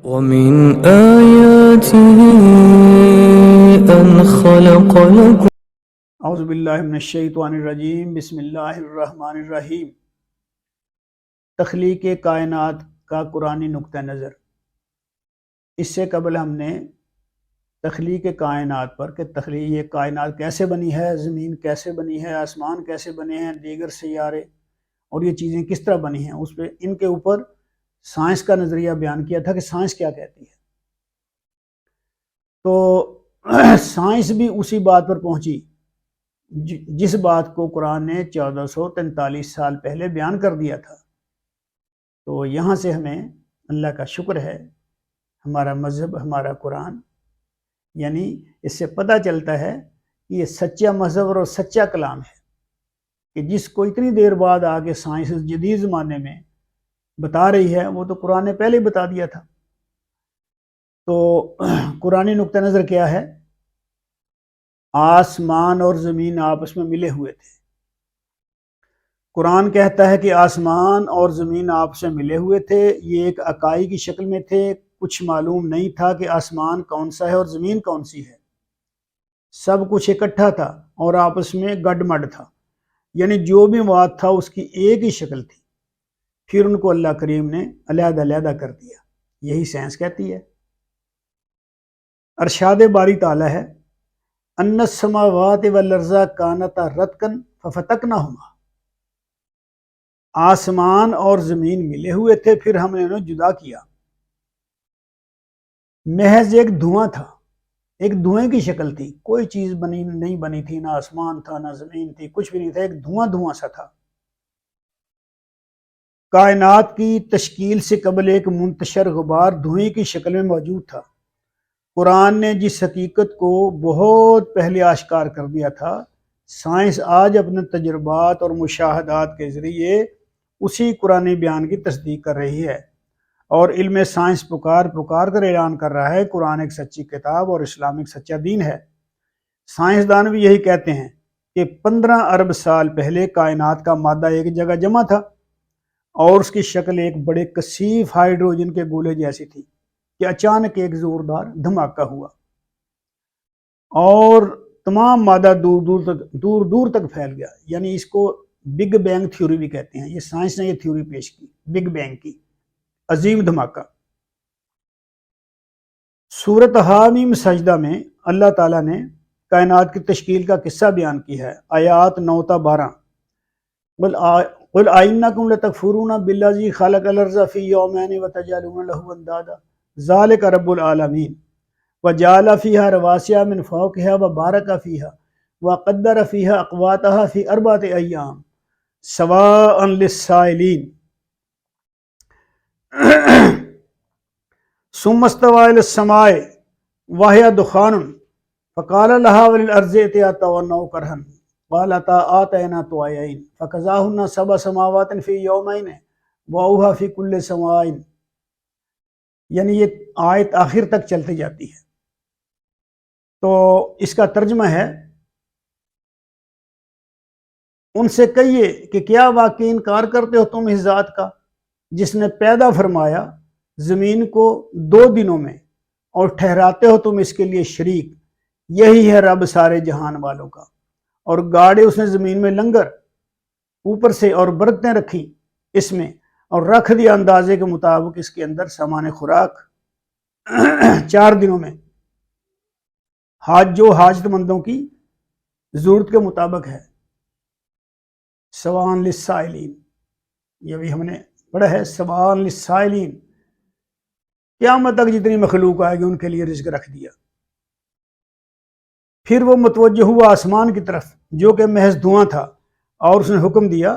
ومن آياته أن خلق لكم اعوذ باللہ من الشیطان الرجیم، بسم اللہ الرحمن الرحیم۔ تخلیق کائنات کا قرآنی نقطہ نظر۔ اس سے قبل ہم نے تخلیق کائنات پر کہ تخلیق یہ کائنات کیسے بنی ہے، زمین کیسے بنی ہے، آسمان کیسے بنے ہیں، دیگر سیارے اور یہ چیزیں کس طرح بنی ہیں، اس پہ ان کے اوپر سائنس کا نظریہ بیان کیا تھا کہ سائنس کیا کہتی ہے۔ تو سائنس بھی اسی بات پر پہنچی جس بات کو قرآن نے 1443 سال پہلے بیان کر دیا تھا۔ تو یہاں سے ہمیں اللہ کا شکر ہے، ہمارا مذہب، ہمارا قرآن، یعنی اس سے پتہ چلتا ہے کہ یہ سچا مذہب اور سچا کلام ہے کہ جس کو اتنی دیر بعد آگے سائنس جدید زمانے میں بتا رہی ہے، وہ تو قرآن نے پہلے ہی بتا دیا تھا۔ تو قرآنی نقطہ نظر کیا ہے؟ آسمان اور زمین آپس میں ملے ہوئے تھے۔ قرآن کہتا ہے کہ آسمان اور زمین آپس میں ملے ہوئے تھے، یہ ایک اکائی کی شکل میں تھے، کچھ معلوم نہیں تھا کہ آسمان کون سا ہے اور زمین کون سی ہے، سب کچھ اکٹھا تھا اور آپس میں گڈ مڈ تھا، یعنی جو بھی مواد تھا اس کی ایک ہی شکل تھی، پھر ان کو اللہ کریم نے علیحدہ علیحدہ کر دیا۔ یہی سائنس کہتی ہے۔ ارشاد باری تعالیٰ ہے، ان السماوات والارض کانتا رتقا ففتقناہما، آسمان اور زمین ملے ہوئے تھے، پھر ہم نے انہیں جدا کیا۔ محض ایک دھواں تھا، ایک دھوئیں کی شکل تھی، کوئی چیز نہیں بنی تھی، نہ آسمان تھا نہ زمین تھی، کچھ بھی نہیں تھا، ایک دھواں دھواں سا تھا۔ کائنات کی تشکیل سے قبل ایک منتشر غبار دھوئیں کی شکل میں موجود تھا۔ قرآن نے جس حقیقت کو بہت پہلے آشکار کر دیا تھا، سائنس آج اپنے تجربات اور مشاہدات کے ذریعے اسی قرآن بیان کی تصدیق کر رہی ہے، اور علم سائنس پکار کر اعلان کر رہا ہے قرآن ایک سچی کتاب اور اسلام ایک سچا دین ہے۔ سائنسدان بھی یہی کہتے ہیں کہ 15 ارب سال پہلے کائنات کا مادہ ایک جگہ جمع تھا اور اس کی شکل ایک بڑے کثیف ہائیڈروجن کے گولے جیسی تھی کہ اچانک ایک زوردار دھماکہ ہوا اور تمام مادہ دور دور تک پھیل گیا، یعنی اس کو بگ بینگ تھیوری بھی کہتے ہیں۔ یہ سائنس نے یہ تھیوری پیش کی بگ بینگ کی، عظیم دھماکہ۔ سورۃ حامیم سجدہ میں اللہ تعالیٰ نے کائنات کی تشکیل کا قصہ بیان کی ہے، آیات 9 تا 12۔ قل ائنکم لتکفرون بالذی خلق الارض فی یومین وتجعلون له اندادا ذلک رب العالمین وجعل فیہا رواسیا من فوقہا وبارک فیہا وقدر فیہا اقواتہا فی 4 ایام سواء للسائلین ثم استوى الى السماء وهي دخان فقال لها وللارض ائتيا طوعا او كرها قالتا آتينا طائعين فقضاهن 7 سماوات في يومين واوحى في كل سماء، یعنی یہ آیت آخر تک چلتی جاتی ہے۔ تو اس کا ترجمہ ہے، ان سے کہیے کہ کیا واقعی انکار کرتے ہو تم اس ذات کا جس نے پیدا فرمایا زمین کو 2 دنوں میں اور ٹھہراتے ہو تم اس کے لیے شریک؟ یہی ہے رب سارے جہان والوں کا، اور گاڑے اس نے زمین میں لنگر اوپر سے اور برتنیں رکھی اس میں، اور رکھ دیا اندازے کے مطابق اس کے اندر سامان خوراک 4 دنوں میں، جو حاجت مندوں کی ضرورت کے مطابق ہے۔ سواء للسائلین، یہ بھی ہم نے پڑھا ہے، سواء للسائلین، قیامت تک جتنی مخلوق آئے گی ان کے لیے رزق رکھ دیا۔ پھر وہ متوجہ ہوا آسمان کی طرف جو کہ محض دھواں تھا، اور اس نے حکم دیا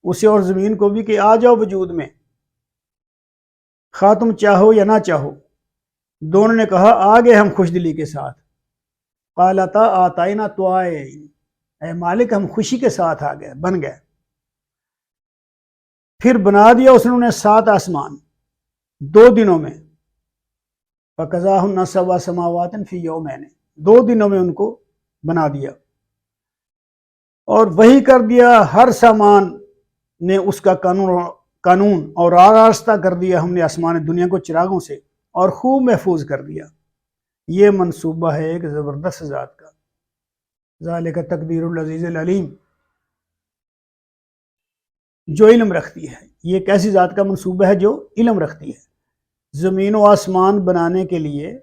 اسے اور زمین کو بھی کہ آ جاؤ وجود میں، خواہ تم چاہو یا نہ چاہو۔ دونوں نے کہا آ گئے ہم خوش دلی کے ساتھ۔ قالتا آتینا طائعین، اے مالک ہم خوشی کے ساتھ آ گئے، بن گئے۔ پھر بنا دیا اس نے انہیں 7 آسمان 2 دنوں میں، فقضاہن 7 سماوات فی یومین، 2 دنوں میں ان کو بنا دیا، اور وہی کر دیا ہر سامان نے اس کا قانون اور آراستہ کر دیا ہم نے آسمان دنیا کو چراغوں سے اور خوب محفوظ کر دیا۔ یہ منصوبہ ہے ایک زبردست ذات کا، ذالک تقدیر العزیز العلیم، جو علم رکھتی ہے۔ یہ ایک ایسی ذات کا منصوبہ ہے جو علم رکھتی ہے۔ زمین و آسمان بنانے کے لیے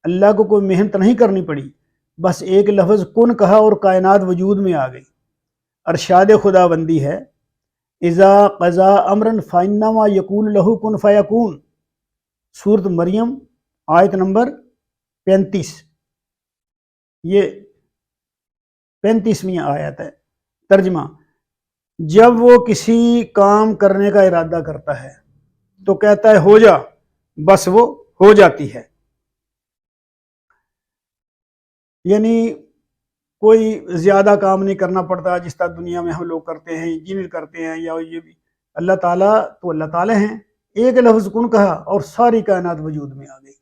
اللہ کو کوئی محنت نہیں کرنی پڑی، بس ایک لفظ کن کہا اور کائنات وجود میں آ گئی۔ ارشاد خدا بندی ہے، اذا قضا امرا فانما یقول له کن فیکون، سورۃ مریم آیت نمبر 35، یہ 35ویں آیت ہے۔ ترجمہ، جب وہ کسی کام کرنے کا ارادہ کرتا ہے تو کہتا ہے ہو جا، بس وہ ہو جاتی ہے۔ یعنی کوئی زیادہ کام نہیں کرنا پڑتا جس طرح دنیا میں ہم لوگ کرتے ہیں، انجینئر کرتے ہیں یا یہ بھی۔ اللہ تعالیٰ تو اللہ تعالیٰ ہیں، ایک لفظ کن کہا اور ساری کائنات وجود میں آ گئی۔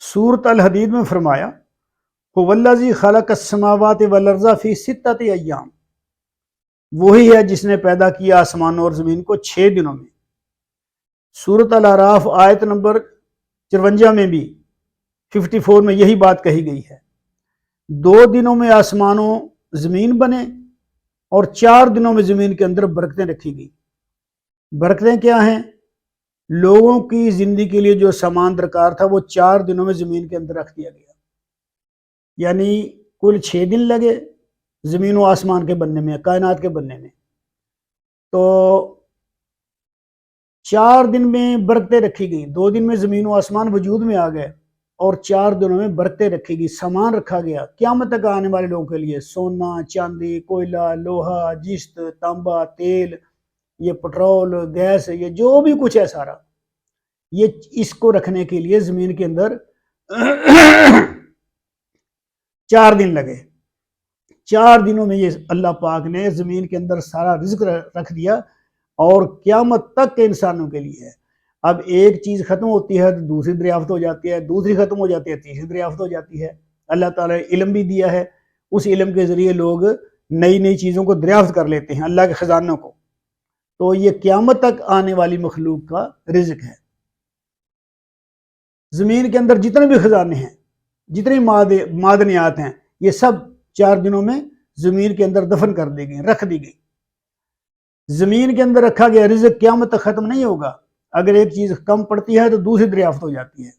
سورۃ الحدید میں فرمایا، هو الذی خلق السماوات والارض فی ستۃ ایام، وہی ہے جس نے پیدا کیا آسمانوں اور زمین کو 6 دنوں میں۔ سورۃ الاعراف آیت نمبر 53 میں بھی 54 میں یہی بات کہی گئی ہے۔ 2 دنوں میں آسمانوں زمین بنے اور 4 دنوں میں زمین کے اندر برکتیں رکھی گئی۔ برکتیں کیا ہیں؟ لوگوں کی زندگی کے لیے جو سامان درکار تھا وہ 4 دنوں میں زمین کے اندر رکھ دیا گیا، یعنی کل 6 دن لگے زمین و آسمان کے بننے میں، کائنات کے بننے میں۔ تو 4 دن میں برکتیں رکھی گئی، 2 دن میں زمین و آسمان وجود میں آ گئے اور 4 دنوں میں برکتیں رکھی گئی، سامان رکھا گیا قیامت تک آنے والے لوگوں کے لیے، سونا، چاندی، کوئلہ، لوہا، جست، تانبا، تیل، یہ پٹرول، گیس، یہ جو بھی کچھ ہے سارا، یہ اس کو رکھنے کے لیے زمین کے اندر 4 دن لگے۔ 4 دنوں میں یہ اللہ پاک نے زمین کے اندر سارا رزق رکھ دیا اور قیامت تک کے انسانوں کے لیے ہے۔ اب ایک چیز ختم ہوتی ہے تو دوسری دریافت ہو جاتی ہے، دوسری ختم ہو جاتی ہے تیسری دریافت ہو جاتی ہے۔ اللہ تعالیٰ نے علم بھی دیا ہے، اس علم کے ذریعے لوگ نئی نئی چیزوں کو دریافت کر لیتے ہیں، اللہ کے خزانوں کو۔ تو یہ قیامت تک آنے والی مخلوق کا رزق ہے۔ زمین کے اندر جتنے بھی خزانے ہیں، جتنی معدنیات ہیں، یہ سب 4 دنوں میں زمین کے اندر دفن کر دی گئی، رکھ دی گئی۔ زمین کے اندر رکھا گیا رزق قیامت تک ختم نہیں ہوگا۔ اگر ایک چیز کم پڑتی ہے تو دوسری دریافت ہو جاتی ہے۔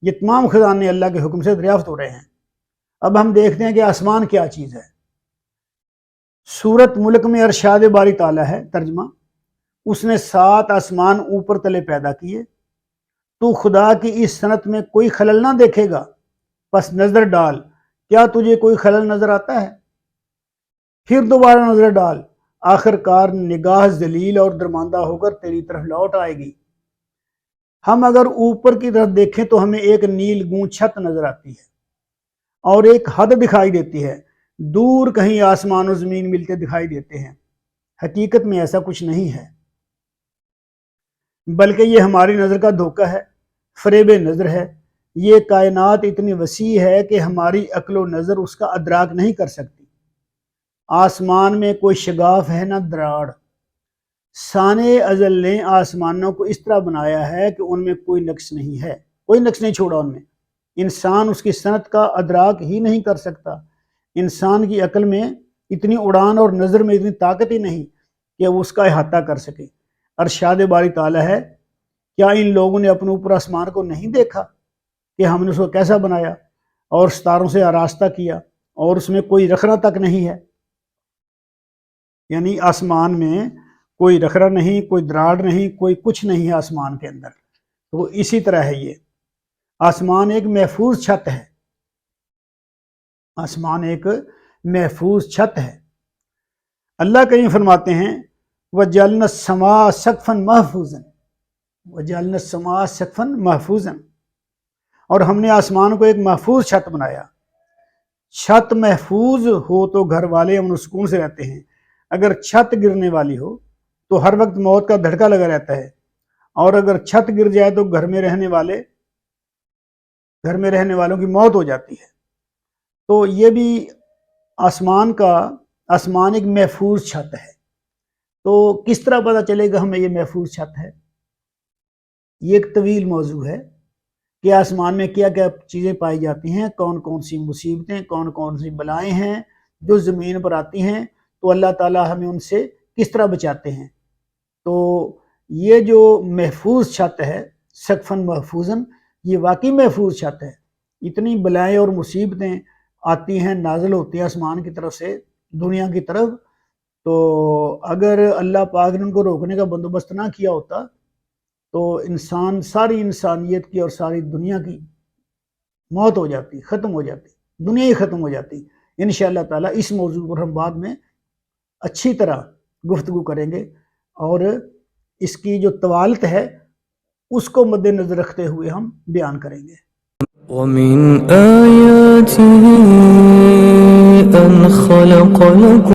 یہ تمام خزانے اللہ کے حکم سے دریافت ہو رہے ہیں۔ اب ہم دیکھتے ہیں کہ آسمان کیا چیز ہے۔ سورۃ ملک میں ارشاد باری تعالیٰ ہے، ترجمہ، اس نے 7 آسمان اوپر تلے پیدا کیے، تو خدا کی اس صنعت میں کوئی خلل نہ دیکھے گا، پس نظر ڈال، کیا تجھے کوئی خلل نظر آتا ہے؟ پھر دوبارہ نظر ڈال، آخر کار نگاہ ذلیل اور درماندہ ہو کر تیری طرف لوٹ آئے گی۔ ہم اگر اوپر کی طرف دیکھیں تو ہمیں ایک نیل گوں چھت نظر آتی ہے اور ایک حد دکھائی دیتی ہے، دور کہیں آسمان و زمین ملتے دکھائی دیتے ہیں۔ حقیقت میں ایسا کچھ نہیں ہے، بلکہ یہ ہماری نظر کا دھوکہ ہے، فریب نظر ہے۔ یہ کائنات اتنی وسیع ہے کہ ہماری عقل و نظر اس کا ادراک نہیں کر سکتی۔ آسمان میں کوئی شگاف ہے نہ دراڑ۔ سانع ازل نے آسمانوں کو اس طرح بنایا ہے کہ ان میں کوئی نقص نہیں ہے، کوئی نقص نہیں چھوڑا ان میں۔ انسان اس کی صنعت کا ادراک ہی نہیں کر سکتا۔ انسان کی عقل میں اتنی اڑان اور نظر میں اتنی طاقت ہی نہیں کہ وہ اس کا احاطہ کر سکے۔ ارشاد باری تعالیٰ ہے، کیا ان لوگوں نے اپنے اوپر آسمان کو نہیں دیکھا کہ ہم نے اس کو کیسا بنایا اور ستاروں سے آراستہ کیا اور اس میں کوئی رخنہ تک نہیں ہے؟ یعنی آسمان میں کوئی رخرا نہیں، کوئی دراڑ نہیں، کوئی کچھ نہیں ہے آسمان کے اندر۔ تو اسی طرح ہے یہ آسمان ایک محفوظ چھت ہے۔ آسمان ایک محفوظ چھت ہے۔ اللہ کریم فرماتے ہیں، وَجَعَلْنَا السَّمَاءَ سَقْفًا مَحْفُوظًا، وَجَعَلْنَا السَّمَاءَ سَقْفًا مَحْفُوظًا، اور ہم نے آسمان کو ایک محفوظ چھت بنایا۔ چھت محفوظ ہو تو گھر والے امن و سکون سے رہتے ہیں۔ اگر چھت گرنے والی ہو تو ہر وقت موت کا دھڑکا لگا رہتا ہے، اور اگر چھت گر جائے تو گھر میں رہنے والوں کی موت ہو جاتی ہے۔ تو یہ بھی آسمان ایک محفوظ چھت ہے۔ تو کس طرح پتہ چلے گا ہمیں یہ محفوظ چھت ہے؟ یہ ایک طویل موضوع ہے کہ آسمان میں کیا کیا چیزیں پائی جاتی ہیں، کون کون سی مصیبتیں، کون کون سی بلائیں ہیں جو زمین پر آتی ہیں، تو اللہ تعالیٰ ہمیں ان سے کس طرح بچاتے ہیں۔ تو یہ جو محفوظ چھت ہے، سقفاً محفوظاً، یہ واقعی محفوظ چھت ہے۔ اتنی بلائیں اور مصیبتیں آتی ہیں، نازل ہوتی ہیں آسمان کی طرف سے دنیا کی طرف، تو اگر اللہ پاک نے ان کو روکنے کا بندوبست نہ کیا ہوتا تو ساری انسانیت کی اور ساری دنیا کی موت ہو جاتی، ختم ہو جاتی، دنیا ہی ختم ہو جاتی۔ انشاءاللہ تعالیٰ اس موضوع پر ہم بعد میں اچھی طرح گفتگو کریں گے، اور اس کی جو طوالت ہے اس کو مد نظر رکھتے ہوئے ہم بیان کریں گے۔ ومن آياته أن خلق لكم